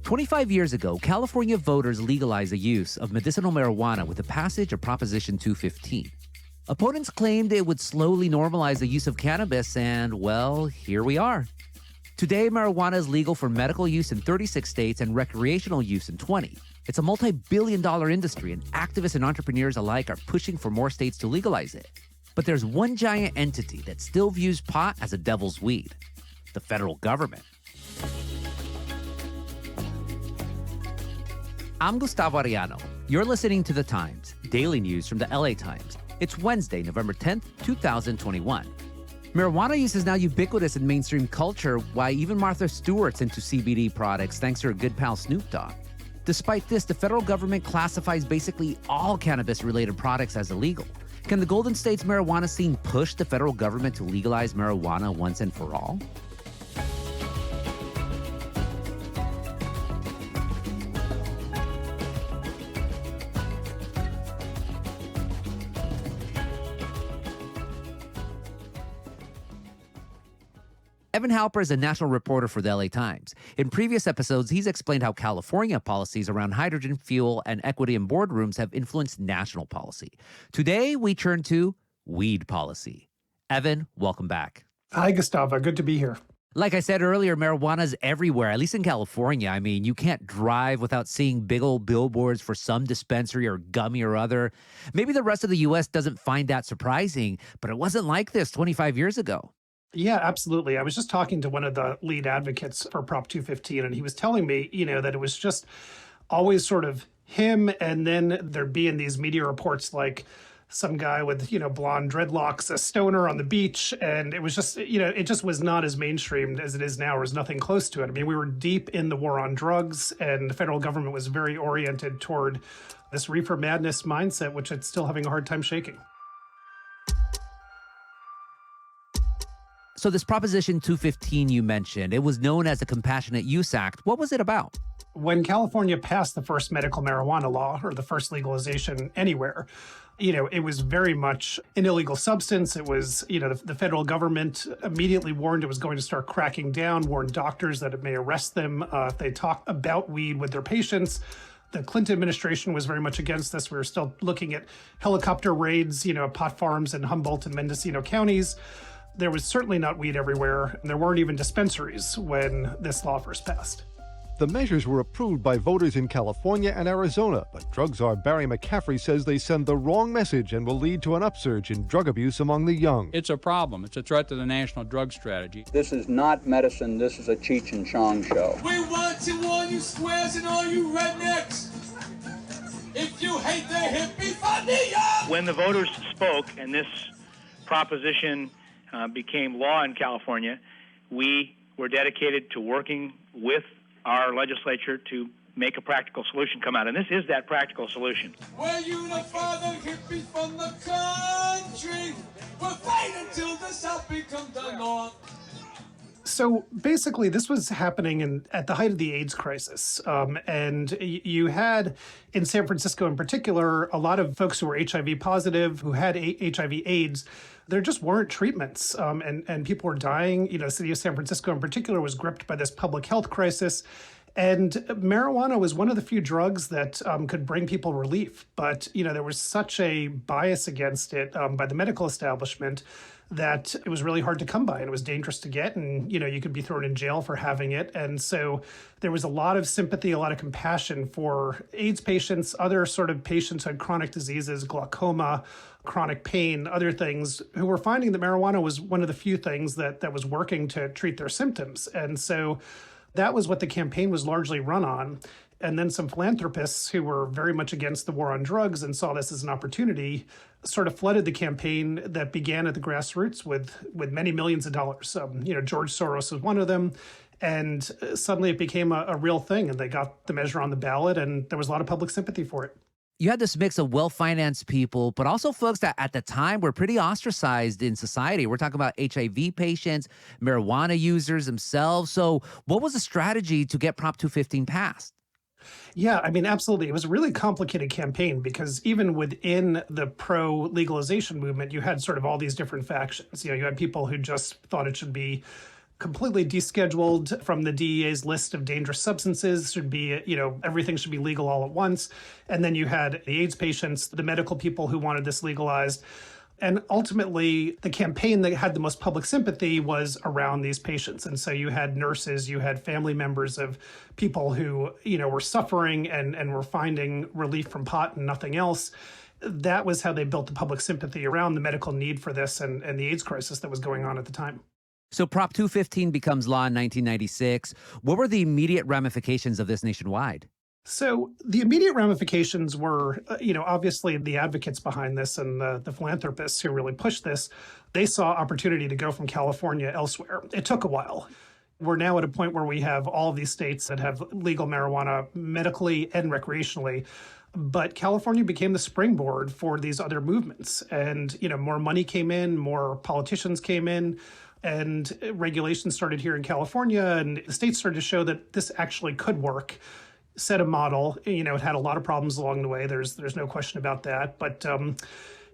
25 years ago, California voters legalized the use of medicinal marijuana with the passage of Proposition 215. Opponents claimed it would slowly normalize the use of cannabis, and, well, here we are. Today, marijuana is legal for medical use in 36 states and recreational use in 20. It's a multi-billion-dollar industry, and activists and entrepreneurs alike are pushing for more states to legalize it. But there's one giant entity that still views pot as a devil's weed: the federal government. I'm Gustavo Arellano. You're listening to The Times, daily news from the LA Times. It's Wednesday, November 10th, 2021. Marijuana use is now ubiquitous in mainstream culture, while even Martha Stewart's into CBD products thanks to her good pal Snoop Dogg. Despite this, the federal government classifies basically all cannabis-related products as illegal. Can the Golden State's marijuana scene push the federal government to legalize marijuana once and for all? Evan Halper is a national reporter for the LA Times. In previous episodes, he's explained how California policies around hydrogen fuel and equity in boardrooms have influenced national policy. Today, we turn to weed policy. Evan, welcome back. Hi, Gustavo. Good to be here. Like I said earlier, marijuana is everywhere, at least in California. I mean, you can't drive without seeing big old billboards for some dispensary or gummy or other. Maybe the rest of the U.S. doesn't find that surprising, but it wasn't like this 25 years ago. Yeah, absolutely. I was just talking to one of the lead advocates for Prop 215, and he was telling me, that it was just always sort of him, and then there'd be in these media reports like some guy with, blonde dreadlocks, a stoner on the beach, and it was just, it just was not as mainstream as it is now. There was nothing close to it. I mean, we were deep in the war on drugs, and the federal government was very oriented toward this reefer madness mindset, which it's still having a hard time shaking. So this Proposition 215 you mentioned, it was known as the Compassionate Use Act. What was it about? When California passed the first medical marijuana law, or the first legalization anywhere, it was very much an illegal substance. It was, the federal government immediately warned it was going to start cracking down, warned doctors that it may arrest them if they talk about weed with their patients. The Clinton administration was very much against this. We were still looking at helicopter raids, at pot farms in Humboldt and Mendocino counties. There was certainly not weed everywhere, and there weren't even dispensaries when this law first passed. The measures were approved by voters in California and Arizona, but drug czar Barry McCaffrey says they send the wrong message and will lead to an upsurge in drug abuse among the young. It's a problem. It's a threat to the national drug strategy. This is not medicine. This is a Cheech and Chong show. We want to warn you squares and all you rednecks. If you hate the hippie funny, when the voters spoke and this proposition became law in California, we were dedicated to working with our legislature to make a practical solution come out. And this is that practical solution. We're unified the hippies from the country. We'll fight until the South becomes the North. So basically, this was happening at the height of the AIDS crisis. And you had, in San Francisco in particular, a lot of folks who were HIV positive, who had HIV AIDS. There just weren't treatments, and people were dying. The city of San Francisco in particular was gripped by this public health crisis. And marijuana was one of the few drugs that could bring people relief. But, there was such a bias against it by the medical establishment that it was really hard to come by, and it was dangerous to get, and you could be thrown in jail for having it. And so there was a lot of sympathy, a lot of compassion for AIDS patients, other sort of patients who had chronic diseases, glaucoma, chronic pain, other things, who were finding that marijuana was one of the few things that was working to treat their symptoms. And so that was what the campaign was largely run on. And then some philanthropists who were very much against the war on drugs and saw this as an opportunity sort of flooded the campaign that began at the grassroots with many millions of dollars. George Soros was one of them. And suddenly it became a real thing, and they got the measure on the ballot, and there was a lot of public sympathy for it. You had this mix of well-financed people, but also folks that at the time were pretty ostracized in society. We're talking about HIV patients, marijuana users themselves. So what was the strategy to get Prop 215 passed? Yeah, I mean, absolutely. It was a really complicated campaign because even within the pro-legalization movement, you had sort of all these different factions. You had people who just thought it should be completely descheduled from the DEA's list of dangerous substances. Should be, everything should be legal all at once. And then you had the AIDS patients, the medical people who wanted this legalized. And ultimately, the campaign that had the most public sympathy was around these patients. And so you had nurses, you had family members of people who, were suffering and were finding relief from pot and nothing else. That was how they built the public sympathy around the medical need for this and the AIDS crisis that was going on at the time. So Prop 215 becomes law in 1996. What were the immediate ramifications of this nationwide? So the immediate ramifications were, obviously the advocates behind this and the philanthropists who really pushed this, they saw opportunity to go from California elsewhere. It took a while. We're now at a point where we have all of these states that have legal marijuana medically and recreationally. But California became the springboard for these other movements. And, more money came in, more politicians came in, and regulations started here in California. And the states started to show that this actually could work. Set a model. It had a lot of problems along the way. There's no question about that. But,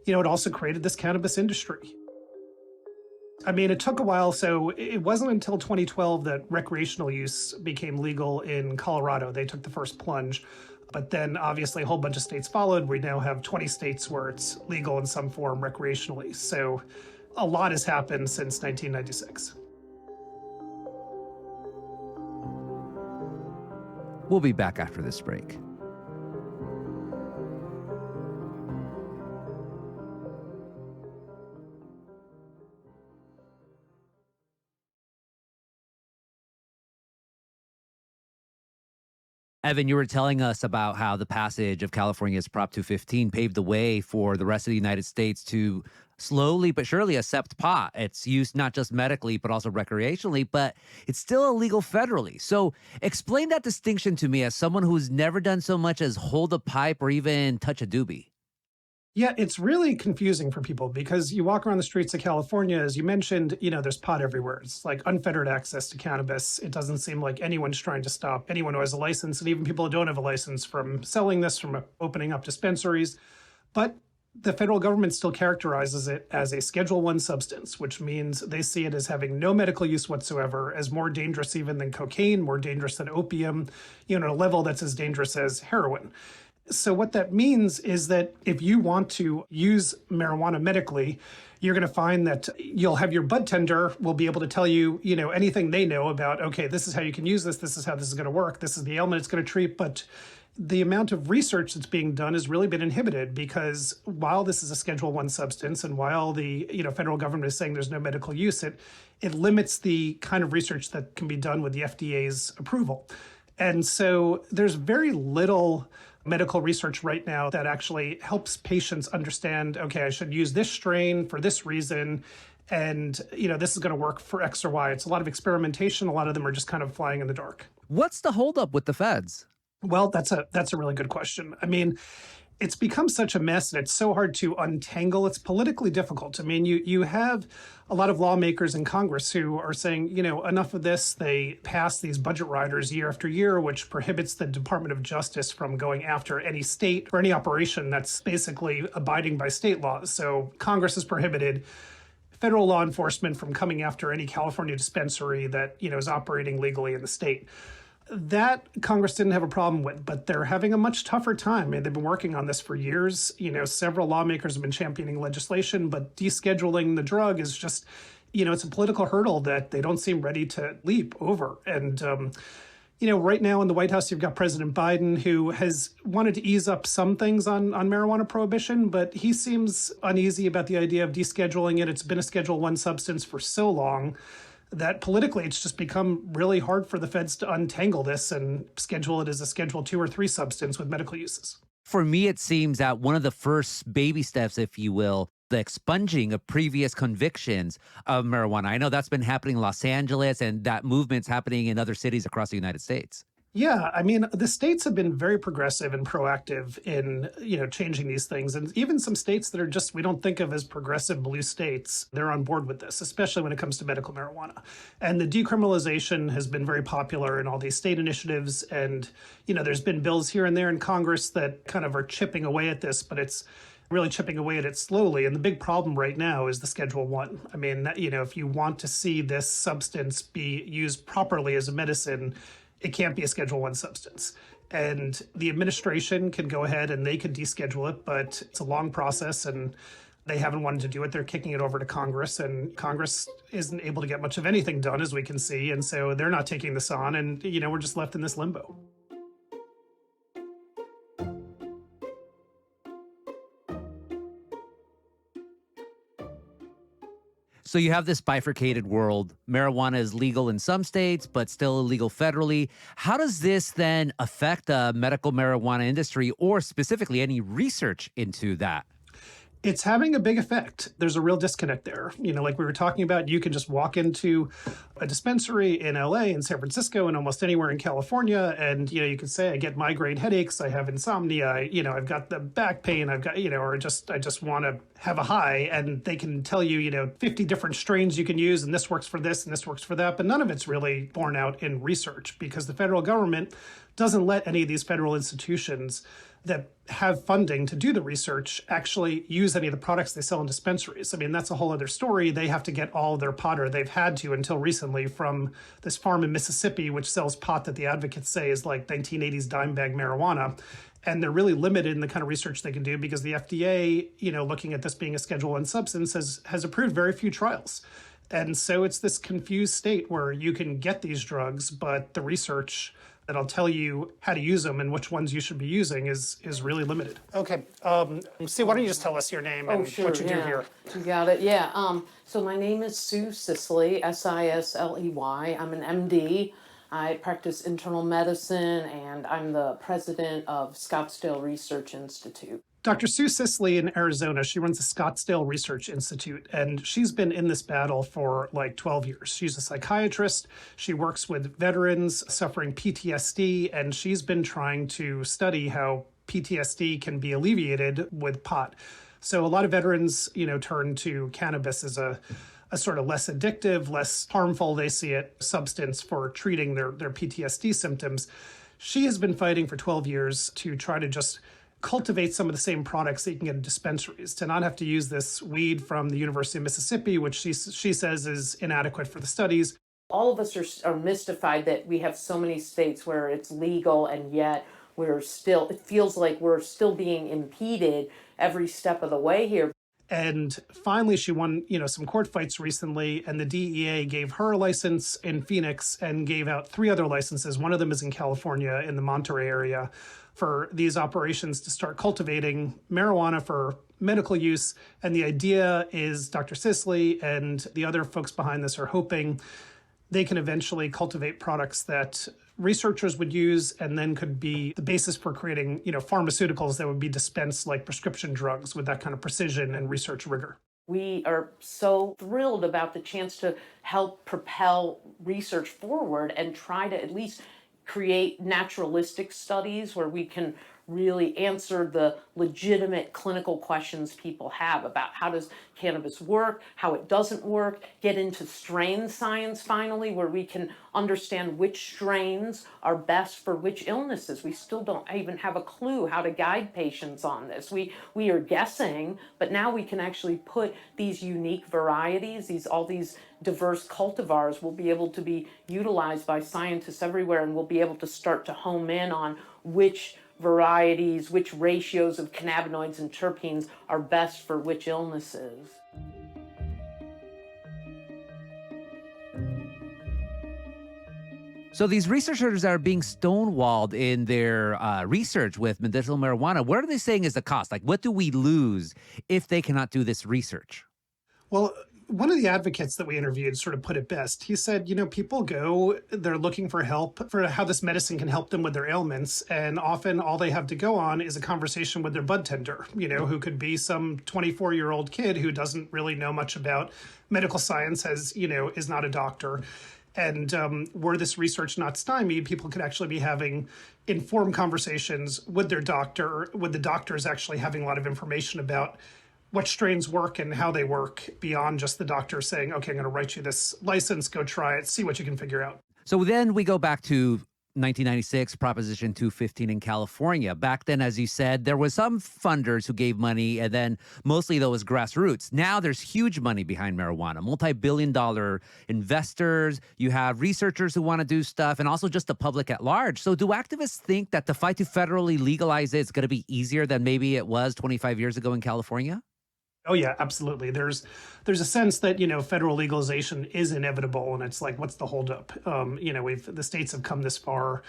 it also created this cannabis industry. I mean, it took a while. So it wasn't until 2012 that recreational use became legal in Colorado. They took the first plunge. But then obviously a whole bunch of states followed. We now have 20 states where it's legal in some form recreationally. So a lot has happened since 1996. We'll be back after this break. Evan, you were telling us about how the passage of California's Prop 215 paved the way for the rest of the United States to slowly but surely accept pot. It's used not just medically, but also recreationally, but it's still illegal federally. So explain that distinction to me as someone who's never done so much as hold a pipe or even touch a doobie. Yeah, it's really confusing for people because you walk around the streets of California, as you mentioned, there's pot everywhere. It's like unfettered access to cannabis. It doesn't seem like anyone's trying to stop anyone who has a license, and even people who don't have a license from selling this, from opening up dispensaries. But the federal government still characterizes it as a Schedule I substance, which means they see it as having no medical use whatsoever, as more dangerous even than cocaine, more dangerous than opium, at a level that's as dangerous as heroin. So what that means is that if you want to use marijuana medically, you're going to find that you'll have your bud tender will be able to tell you, anything they know about, okay, this is how you can use this is how this is going to work, this is the ailment it's going to treat. But the amount of research that's being done has really been inhibited because while this is a Schedule I substance and while the federal government is saying there's no medical use, it limits the kind of research that can be done with the FDA's approval. And so there's very little medical research right now that actually helps patients understand, okay, I should use this strain for this reason, and this is going to work for X or Y. It's a lot of experimentation. A lot of them are just kind of flying in the dark. What's the holdup with the feds? Well, that's a really good question. I mean, it's become such a mess and it's so hard to untangle. It's politically difficult. I mean, you have a lot of lawmakers in Congress who are saying, enough of this. They pass these budget riders year after year, which prohibits the Department of Justice from going after any state or any operation that's basically abiding by state laws. So Congress has prohibited federal law enforcement from coming after any California dispensary that, is operating legally in the state. That Congress didn't have a problem with, but they're having a much tougher time. I mean, they've been working on this for years. Several lawmakers have been championing legislation, but descheduling the drug is just, it's a political hurdle that they don't seem ready to leap over. And, right now in the White House, you've got President Biden, who has wanted to ease up some things on marijuana prohibition, but he seems uneasy about the idea of descheduling it. It's been a Schedule I substance for so long that politically it's just become really hard for the feds to untangle this and schedule it as a Schedule II or III substance with medical uses. For me, it seems that one of the first baby steps, if you will, the expunging of previous convictions of marijuana. I know that's been happening in Los Angeles, and that movement's happening in other cities across the United States. Yeah, I mean, the states have been very progressive and proactive in, changing these things. And even some states that are just, we don't think of as progressive blue states, they're on board with this, especially when it comes to medical marijuana. And the decriminalization has been very popular in all these state initiatives. And, there's been bills here and there in Congress that kind of are chipping away at this, but it's really chipping away at it slowly. And the big problem right now is the Schedule 1. I mean, if you want to see this substance be used properly as a medicine, it can't be a Schedule 1 substance. And the administration can go ahead and they could deschedule it, but it's a long process and they haven't wanted to do it. They're kicking it over to Congress, and Congress isn't able to get much of anything done, as we can see. And so they're not taking this on, and, we're just left in this limbo. So you have this bifurcated world. Marijuana is legal in some states, but still illegal federally. How does this then affect the medical marijuana industry, or specifically any research into that? It's having a big effect. There's a real disconnect there. Like we were talking about, you can just walk into a dispensary in LA, in San Francisco, and almost anywhere in California. And, you can say, I get migraine headaches, I have insomnia, I've got the back pain, I've got, or I just want to have a high. And they can tell you, 50 different strains you can use, and this works for this, and this works for that. But none of it's really borne out in research because the federal government doesn't let any of these federal institutions that have funding to do the research actually use any of the products they sell in dispensaries. I mean, that's a whole other story. They have to get all of their pot, or they've had to until recently, from this farm in Mississippi, which sells pot that the advocates say is like 1980s dime bag marijuana. And they're really limited in the kind of research they can do because the FDA, looking at this being a Schedule I substance, has approved very few trials. And so it's this confused state where you can get these drugs, but the research that'll tell you how to use them and which ones you should be using is really limited. Okay, Sue, why don't you just tell us your name and what you do here? You got it, yeah. So my name is Sue Sisley, Sisley. I'm an MD. I practice internal medicine, and I'm the president of Scottsdale Research Institute. Dr. Sue Sisley in Arizona, she runs the Scottsdale Research Institute, and she's been in this battle for like 12 years. She's a psychiatrist. She works with veterans suffering PTSD, and she's been trying to study how PTSD can be alleviated with pot. So a lot of veterans, turn to cannabis as a sort of less addictive, less harmful, they see it, substance for treating their PTSD symptoms. She has been fighting for 12 years to try to just cultivate some of the same products that you can get in dispensaries, to not have to use this weed from the University of Mississippi, which she says is inadequate for the studies. All of us are mystified that we have so many states where it's legal, and yet it feels like we're still being impeded every step of the way here. And finally, she won, some court fights recently, and the DEA gave her a license in Phoenix and gave out 3 other licenses. One of them is in California, in the Monterey area, for these operations to start cultivating marijuana for medical use. And the idea is Dr. Sisley and the other folks behind this are hoping they can eventually cultivate products that researchers would use and then could be the basis for creating, pharmaceuticals that would be dispensed like prescription drugs with that kind of precision and research rigor. We are so thrilled about the chance to help propel research forward and try to at least create naturalistic studies where we can really answer the legitimate clinical questions people have about how does cannabis work, how it doesn't work, get into strain science finally, where we can understand which strains are best for which illnesses. We still don't even have a clue how to guide patients on this. We are guessing, but now we can actually put these unique varieties, all these diverse cultivars will be able to be utilized by scientists everywhere, and we'll be able to start to home in on which varieties, which ratios of cannabinoids and terpenes are best for which illnesses. So these researchers are being stonewalled in their research with medicinal marijuana. What are they saying is the cost? Like, what do we lose if they cannot do this research? Well, one of the advocates that we interviewed sort of put it best. He said, people go, they're looking for help for how this medicine can help them with their ailments. And often all they have to go on is a conversation with their bud tender, who could be some 24-year-old kid who doesn't really know much about medical science, is not a doctor. And were this research not stymied, people could actually be having informed conversations with their doctor, with the doctors actually having a lot of information about what strains work and how they work beyond just the doctor saying, okay, I'm going to write you this license, go try it, see what you can figure out. So then we go back to 1996, Proposition 215 in California. Back then, as you said, there was some funders who gave money, and then mostly though was grassroots. Now there's huge money behind marijuana, multi-billion-dollar investors. You have researchers who want to do stuff, and also just the public at large. So do activists think that the fight to federally legalize it is going to be easier than maybe it was 25 years ago in California? Oh yeah, absolutely. There's a sense that federal legalization is inevitable, and it's like, what's the holdup? The states have come this far.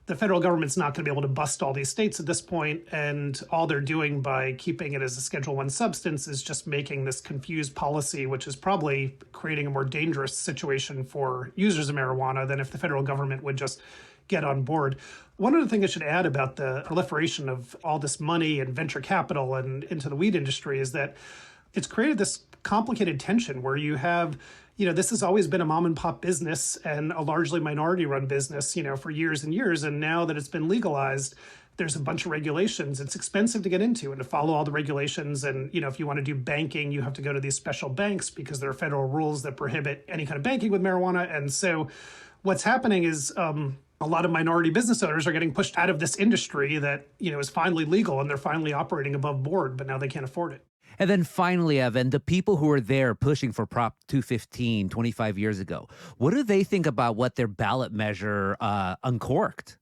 The federal government's not going to be able to bust all these states at this point, and all they're doing by keeping it as a Schedule I substance is just making this confused policy, which is probably creating a more dangerous situation for users of marijuana than if the federal government would just get on board. One other thing I should add about the proliferation of all this money and venture capital and into the weed industry is that it's created this complicated tension where you have, this has always been a mom and pop business and a largely minority run business, for years and years. And now that it's been legalized, there's a bunch of regulations. It's expensive to get into and to follow all the regulations. And, if you want to do banking, you have to go to these special banks because there are federal rules that prohibit any kind of banking with marijuana. And so what's happening is, a lot of minority business owners are getting pushed out of this industry that, is finally legal and they're finally operating above board, but now they can't afford it. And then finally, Evan, the people who were there pushing for Prop 215 25 years ago, what do they think about what their ballot measure uncorked?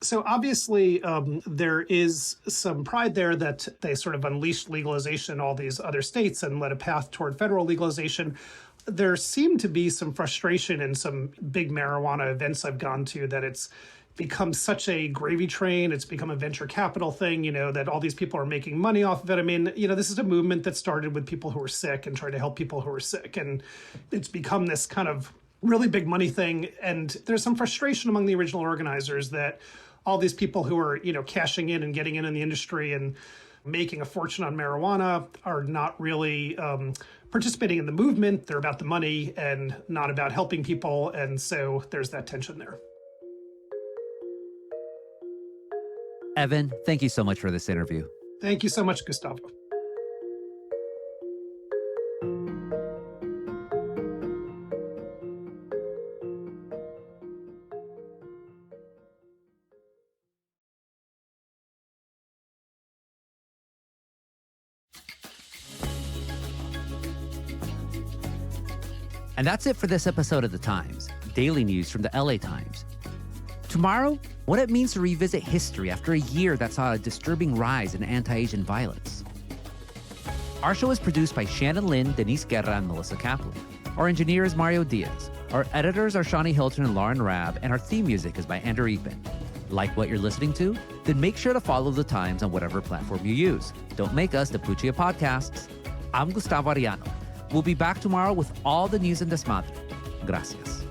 So obviously, there is some pride there that they sort of unleashed legalization in all these other states and led a path toward federal legalization. There seemed to be some frustration in some big marijuana events I've gone to that it's become such a gravy train. It's become a venture capital thing, that all these people are making money off of it. I mean, this is a movement that started with people who are sick and trying to help people who are sick. And it's become this kind of really big money thing. And there's some frustration among the original organizers that all these people who are, cashing in and getting in the industry and making a fortune on marijuana are not really participating in the movement. They're about the money and not about helping people. And so there's that tension there. Evan, thank you so much for this interview. Thank you so much, Gustavo. And that's it for this episode of The Times, daily news from the LA Times. Tomorrow, what it means to revisit history after a year that saw a disturbing rise in anti-Asian violence. Our show is produced by Shannon Lin, Denise Guerra, and Melissa Kaplan. Our engineer is Mario Diaz. Our editors are Shani Hilton and Lauren Rabb, and our theme music is by Andrew Eapen. Like what you're listening to? Then make sure to follow The Times on whatever platform you use. Don't make us the Puccia Podcasts. I'm Gustavo Arellano. We'll be back tomorrow with all the news and desmadre. Gracias.